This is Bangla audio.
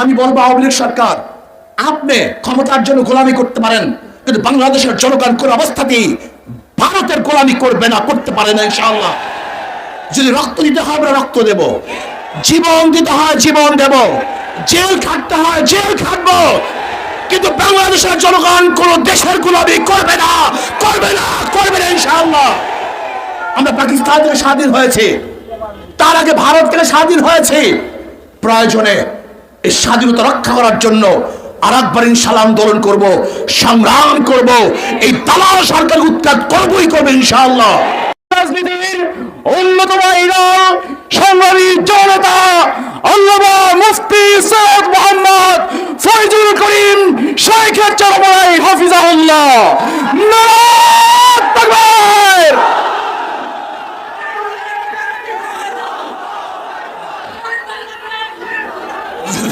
আমি বলবো আওয়ামী লীগ সরকার, আপনি ক্ষমতার জন্য গোলামি করতে পারেন, কিন্তু বাংলাদেশের জনগণ কোন অবস্থাতেই ভারতের গোলামি করবে না, করতে পারে না ইনশাআল্লাহ। যদি রক্ত দিতে হয় আমরা রক্ত দেব, জীবন দিতে হয় জীবন দেব, জেল খাটতে হয় জেল খাটবো, কিন্তু বাংলাদেশের জনগণ কোন দেশের গোলামি করবে না, করবে না, করবে না ইনশাআল্লাহ। আমরা পাকিস্তান থেকে স্বাধীন হয়েছে, তার আগে ভারত থেকে স্বাধীন হয়েছে। প্রয়োজনে এই স্বাধীনতা রক্ষা করার জন্য আরেকবার ইনশাআল্লাহ আন্দোলন করব, সংগ্রাম করব, এই দালাল সরকার উৎখাত করবই করবে ইনশাআল্লাহ। রাজনীতির অন্যতম সংগ্রামী জনতা আল্লামা মুফতি সৈয়দ মোহাম্মদ ফয়জুল করিম শাইখ হাফিজাহুল্লাহ।